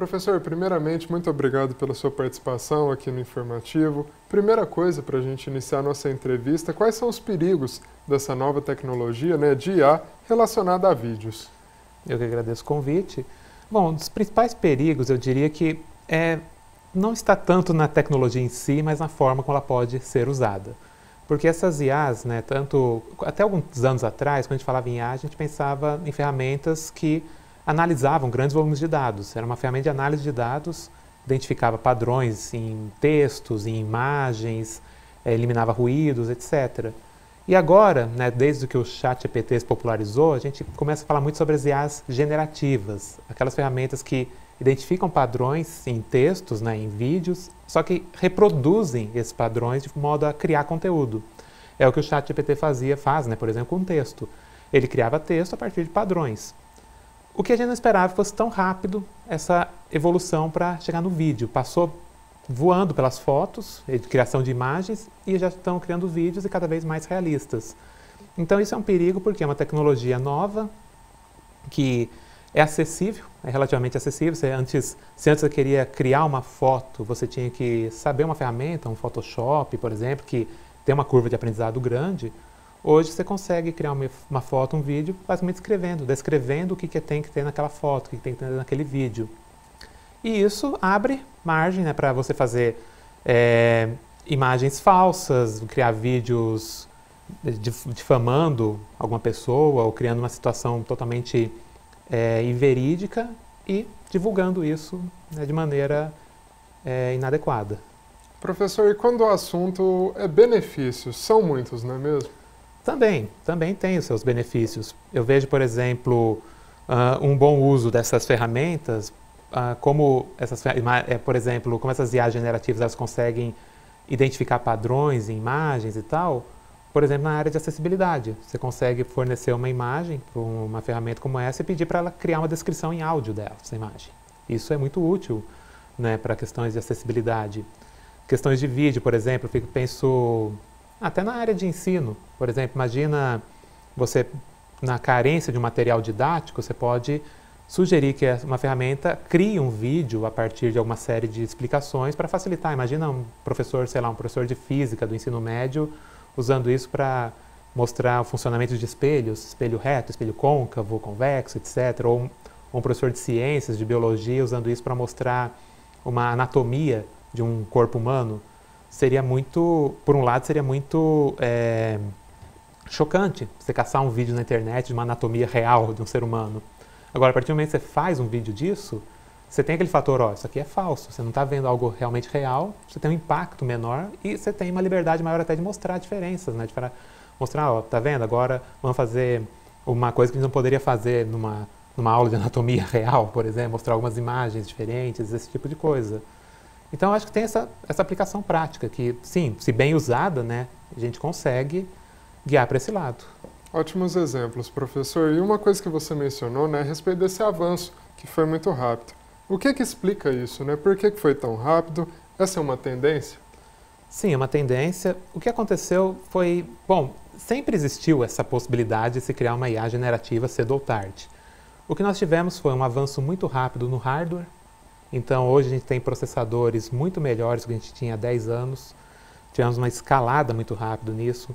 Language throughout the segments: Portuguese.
Professor, primeiramente, muito obrigado pela sua participação aqui no Informativo. Primeira coisa para a gente iniciar nossa entrevista, quais são os perigos dessa nova tecnologia, de IA relacionada a vídeos? Eu que agradeço o convite. Bom, um dos principais perigos, eu diria que não está tanto na tecnologia em si, mas na forma como ela pode ser usada. Porque essas IAs, até alguns anos atrás, quando a gente falava em IA, a gente pensava em ferramentas que analisavam grandes volumes de dados. Era uma ferramenta de análise de dados, identificava padrões em textos, em imagens, eliminava ruídos, etc. E agora, desde que o ChatGPT se popularizou, a gente começa a falar muito sobre as IAs generativas, aquelas ferramentas que identificam padrões em textos, em vídeos, só que reproduzem esses padrões de modo a criar conteúdo. É o que o ChatGPT faz, por exemplo, com texto. Ele criava texto a partir de padrões. O que a gente não esperava fosse tão rápido essa evolução para chegar no vídeo. Passou voando pelas fotos, de criação de imagens, e já estão criando vídeos e cada vez mais realistas. Então isso é um perigo porque é uma tecnologia nova, que é acessível, é relativamente acessível. Se antes você queria criar uma foto, você tinha que saber uma ferramenta, um Photoshop, por exemplo, que tem uma curva de aprendizado grande. Hoje você consegue criar uma foto, um vídeo, basicamente descrevendo o que tem que ter naquela foto, o que tem que ter naquele vídeo. E isso abre margem para você fazer imagens falsas, criar vídeos difamando alguma pessoa ou criando uma situação totalmente inverídica e divulgando isso de maneira inadequada. Professor, e quando o assunto é benefícios, são muitos, não é mesmo? Também tem os seus benefícios. Eu vejo, por exemplo, um bom uso dessas ferramentas, por exemplo, como essas IAs generativas elas conseguem identificar padrões em imagens e tal. Por exemplo, na área de acessibilidade, você consegue fornecer uma imagem para uma ferramenta como essa e pedir para ela criar uma descrição em áudio dessa imagem. Isso é muito útil para questões de acessibilidade. Questões de vídeo, por exemplo, eu penso até na área de ensino. Por exemplo, imagina você, na carência de um material didático, você pode sugerir que uma ferramenta crie um vídeo a partir de alguma série de explicações para facilitar. Imagina um professor, um professor de física do ensino médio, usando isso para mostrar o funcionamento de espelhos, espelho reto, espelho côncavo, convexo, etc. Ou um professor de ciências, de biologia, usando isso para mostrar uma anatomia de um corpo humano. Por um lado, seria muito chocante você caçar um vídeo na internet de uma anatomia real de um ser humano. Agora, a partir do momento que você faz um vídeo disso, você tem aquele fator, isso aqui é falso, você não está vendo algo realmente real, você tem um impacto menor e você tem uma liberdade maior até de mostrar diferenças, de mostrar, tá vendo, agora vamos fazer uma coisa que a gente não poderia fazer numa aula de anatomia real, por exemplo, mostrar algumas imagens diferentes, esse tipo de coisa. Então, acho que tem essa aplicação prática que, sim, se bem usada, a gente consegue guiar para esse lado. Ótimos exemplos, professor. E uma coisa que você mencionou, a respeito desse avanço, que foi muito rápido. O que explica isso, Por que foi tão rápido? Essa é uma tendência? Sim, é uma tendência. O que aconteceu foi, sempre existiu essa possibilidade de se criar uma IA generativa cedo ou tarde. O que nós tivemos foi um avanço muito rápido no hardware. Então, hoje a gente tem processadores muito melhores do que a gente tinha há 10 anos. Tivemos uma escalada muito rápida nisso.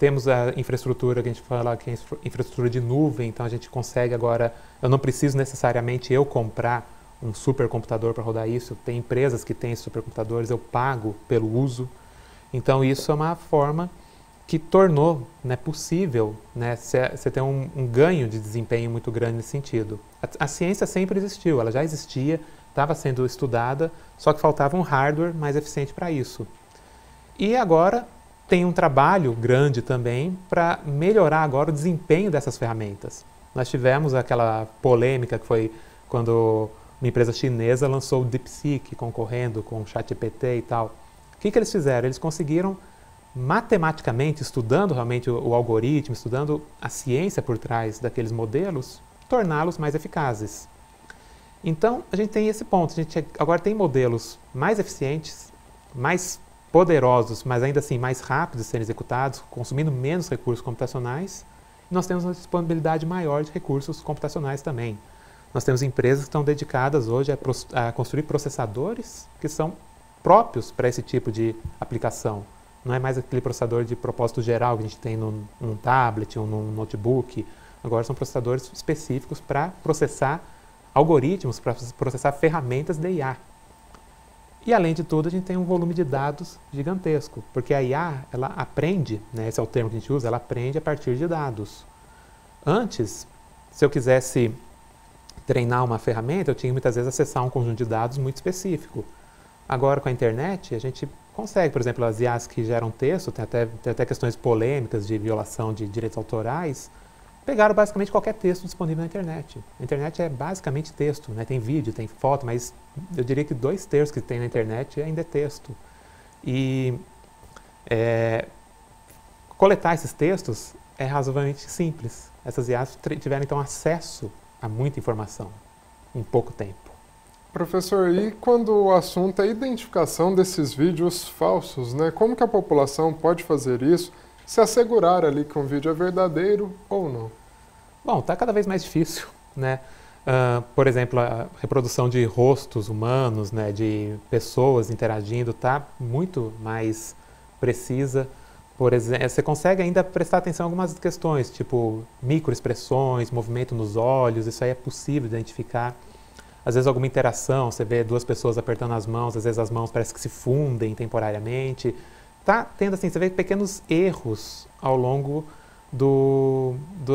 Temos a infraestrutura que a gente fala que é infraestrutura de nuvem, então a gente consegue agora, eu não preciso necessariamente comprar um supercomputador para rodar isso. Tem empresas que têm supercomputadores, eu pago pelo uso. Então isso é uma forma que tornou possível você ter um ganho de desempenho muito grande nesse sentido. A ciência sempre existiu, ela já existia, estava sendo estudada, só que faltava um hardware mais eficiente para isso. E agora tem um trabalho grande também para melhorar agora o desempenho dessas ferramentas. Nós tivemos aquela polêmica que foi quando uma empresa chinesa lançou o DeepSeek concorrendo com o ChatGPT e tal. O que eles fizeram? Eles conseguiram matematicamente, estudando realmente o algoritmo, estudando a ciência por trás daqueles modelos, torná-los mais eficazes. Então, a gente tem esse ponto. A gente agora tem modelos mais eficientes, mais poderosos, mas ainda assim mais rápidos de serem executados, consumindo menos recursos computacionais. E nós temos uma disponibilidade maior de recursos computacionais também. Nós temos empresas que estão dedicadas hoje a construir processadores que são próprios para esse tipo de aplicação. Não é mais aquele processador de propósito geral que a gente tem num tablet ou num notebook. Agora são processadores específicos para processar algoritmos, para processar ferramentas de IA. E além de tudo, a gente tem um volume de dados gigantesco, porque a IA, ela aprende, né, esse é o termo que a gente usa, ela aprende a partir de dados. Antes, se eu quisesse treinar uma ferramenta, eu tinha muitas vezes acessar um conjunto de dados muito específico. Agora, com a internet, a gente consegue, por exemplo, as IAs que geram texto, tem até questões polêmicas de violação de direitos autorais, pegaram basicamente qualquer texto disponível na internet. A internet é basicamente texto, né? Tem vídeo, tem foto, mas eu diria que 2/3 que tem na internet ainda é texto. E coletar esses textos é razoavelmente simples. Essas IAs tiveram então acesso a muita informação em pouco tempo. Professor, e quando o assunto é a identificação desses vídeos falsos, né? Como que a população pode fazer isso, se assegurar ali que um vídeo é verdadeiro ou não? Bom, está cada vez mais difícil, né? Por exemplo, a reprodução de rostos humanos, né, de pessoas interagindo, está muito mais precisa. Por exemplo, você consegue ainda prestar atenção em algumas questões, tipo microexpressões, movimento nos olhos, isso aí é possível identificar. Às vezes alguma interação, você vê duas pessoas apertando as mãos, às vezes as mãos parecem que se fundem temporariamente. Tá tendo assim, você vê pequenos erros ao longo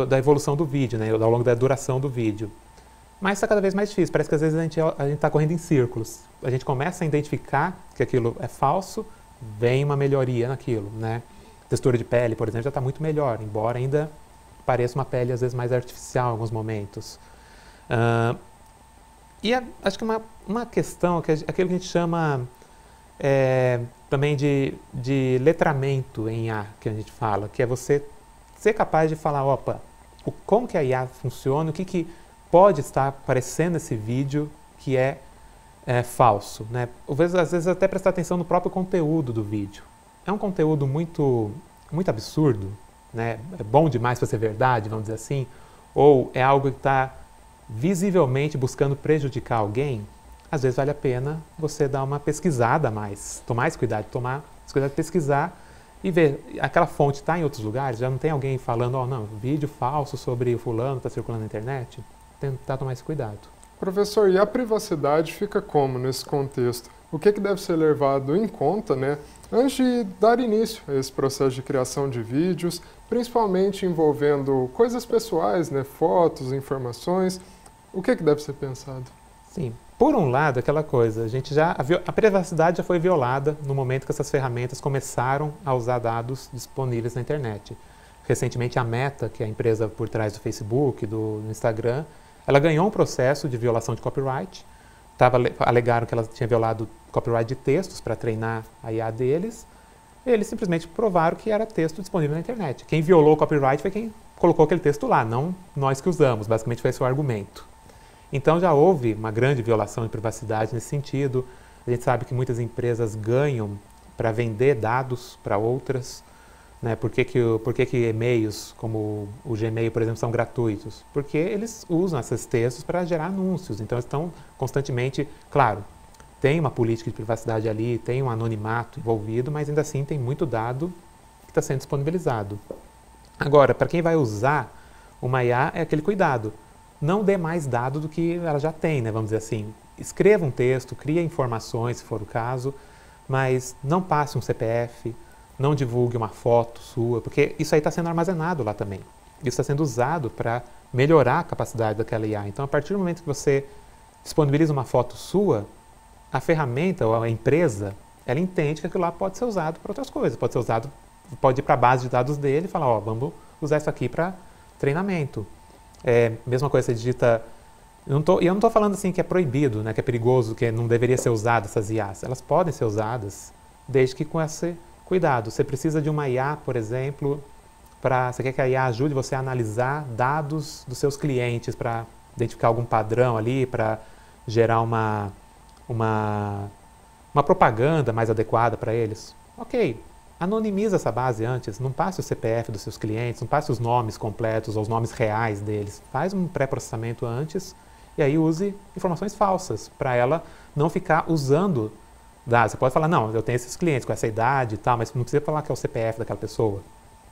da evolução do vídeo, né, ao longo da duração do vídeo. Mas está cada vez mais difícil, parece que às vezes a gente está correndo em círculos. A gente começa a identificar que aquilo é falso, vem uma melhoria naquilo, né? Textura de pele, por exemplo, já está muito melhor, embora ainda pareça uma pele às vezes mais artificial em alguns momentos. Acho que uma questão, aquilo que a gente chama também de letramento em IA, que a gente fala, que é você ser capaz de falar, opa, como que a IA funciona, o que pode estar aparecendo nesse vídeo que é falso, né? Às vezes até prestar atenção no próprio conteúdo do vídeo. É um conteúdo muito absurdo, né? É bom demais para ser verdade, vamos dizer assim, ou é algo que está visivelmente buscando prejudicar alguém. Às vezes vale a pena você dar uma pesquisada a mais, tomar esse cuidado de pesquisar e ver, aquela fonte está em outros lugares, já não tem alguém falando, não, vídeo falso sobre o fulano está circulando na internet, tentar tomar esse cuidado. Professor, e a privacidade fica como nesse contexto? O que deve ser levado em conta, né, antes de dar início a esse processo de criação de vídeos, principalmente envolvendo coisas pessoais, né, fotos, informações, o que deve ser pensado? Sim, por um lado, aquela coisa, a privacidade já foi violada no momento que essas ferramentas começaram a usar dados disponíveis na internet. Recentemente a Meta, que é a empresa por trás do Facebook, do Instagram, ela ganhou um processo de violação de copyright. Alegaram que ela tinha violado copyright de textos para treinar a IA deles. Eles simplesmente provaram que era texto disponível na internet. Quem violou o copyright foi quem colocou aquele texto lá, não nós que usamos. Basicamente foi esse o argumento. Então já houve uma grande violação de privacidade nesse sentido. A gente sabe que muitas empresas ganham para vender dados para outras. Né? Por que e-mails como o Gmail, por exemplo, são gratuitos? Porque eles usam esses textos para gerar anúncios. Então eles estão constantemente, claro, tem uma política de privacidade ali, tem um anonimato envolvido, mas ainda assim tem muito dado que está sendo disponibilizado. Agora, para quem vai usar uma IA, é aquele cuidado. Não dê mais dado do que ela já tem, né? Vamos dizer assim. Escreva um texto, crie informações, se for o caso, mas não passe um CPF, não divulgue uma foto sua, porque isso aí está sendo armazenado lá também. Isso está sendo usado para melhorar a capacidade daquela IA. Então, a partir do momento que você disponibiliza uma foto sua, a ferramenta ou a empresa, ela entende que aquilo lá pode ser usado para outras coisas. Pode ir para a base de dados dele e falar, vamos usar isso aqui para treinamento. Mesma coisa, você digita... Eu não estou falando assim que é proibido, né, que é perigoso, que não deveria ser usado essas IAs. Elas podem ser usadas, desde que com esse cuidado. Você precisa de uma IA, por exemplo, você quer que a IA ajude você a analisar dados dos seus clientes para identificar algum padrão ali, para gerar uma propaganda mais adequada para eles. Ok, anonimiza essa base antes, não passe o CPF dos seus clientes, não passe os nomes completos ou os nomes reais deles. Faz um pré-processamento antes E aí use informações falsas, para ela não ficar usando dados. Você pode falar, não, eu tenho esses clientes com essa idade e tal, mas não precisa falar que é o CPF daquela pessoa.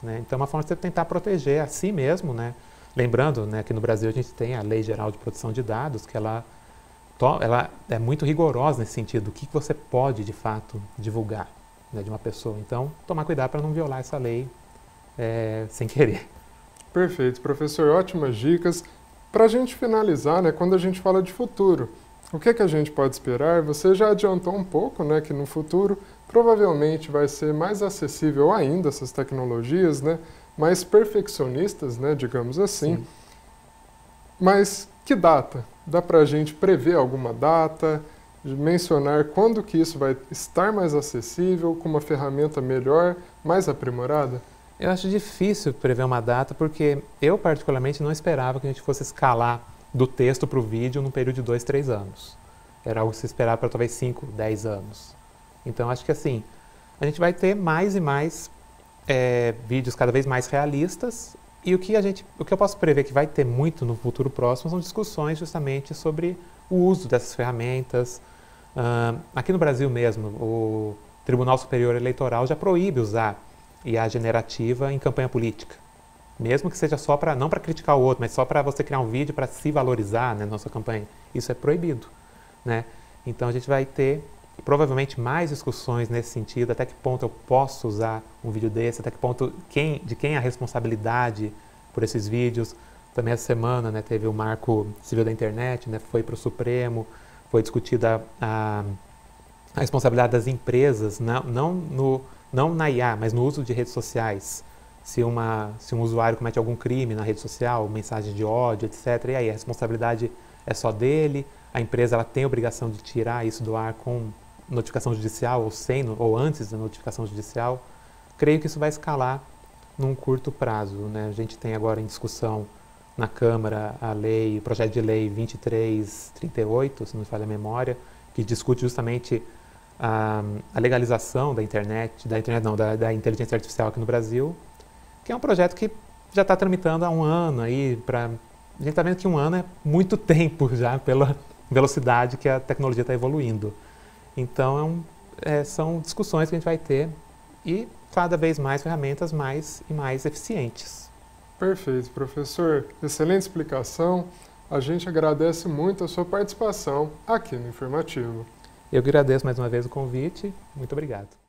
Né? Então, é uma forma de você tentar proteger a si mesmo, né? Lembrando, né, que no Brasil a gente tem a Lei Geral de Proteção de Dados, que ela é muito rigorosa nesse sentido, o que você pode, de fato, divulgar, né, de uma pessoa. Então, tomar cuidado para não violar essa lei sem querer. Perfeito, professor, ótimas dicas. Para a gente finalizar, né, quando a gente fala de futuro, o que a gente pode esperar? Você já adiantou um pouco, né, que no futuro provavelmente vai ser mais acessível ainda essas tecnologias, né, mais perfeccionistas, né, digamos assim. Sim. Mas que data? Dá para a gente prever alguma data, mencionar quando que isso vai estar mais acessível, com uma ferramenta melhor, mais aprimorada? Eu acho difícil prever uma data, porque eu particularmente não esperava que a gente fosse escalar do texto para o vídeo num período de 2, 3 anos. Era algo que se esperava para talvez 5, 10 anos. Então acho que assim, a gente vai ter mais e mais vídeos cada vez mais realistas, e o que eu posso prever que vai ter muito no futuro próximo são discussões justamente sobre o uso dessas ferramentas. Aqui no Brasil mesmo, o Tribunal Superior Eleitoral já proíbe usar IA generativa em campanha política. Mesmo que seja só não para criticar o outro, mas só para você criar um vídeo para se valorizar, né, na nossa campanha. Isso é proibido. Né? Então a gente vai ter provavelmente mais discussões nesse sentido, até que ponto eu posso usar um vídeo desse, até que ponto de quem é a responsabilidade por esses vídeos. Também essa semana, né, teve o Marco Civil da Internet, né, foi para o Supremo, foi discutida a responsabilidade das empresas, não na IA, mas no uso de redes sociais. Se um usuário comete algum crime na rede social, mensagem de ódio, etc., e aí a responsabilidade é só dele, a empresa ela tem a obrigação de tirar isso do ar com notificação judicial ou antes da notificação judicial. Creio que isso vai escalar num curto prazo. Né? A gente tem agora em discussão na Câmara o projeto de lei 2338, se não me falha a memória, que discute justamente a legalização da da inteligência artificial aqui no Brasil, que é um projeto que já está tramitando há um ano aí. A gente está vendo que um ano é muito tempo já pela velocidade que a tecnologia está evoluindo. Então, são discussões que a gente vai ter e cada vez mais ferramentas mais e mais eficientes. Perfeito, professor. Excelente explicação. A gente agradece muito a sua participação aqui no Informativo. Eu agradeço mais uma vez o convite. Muito obrigado.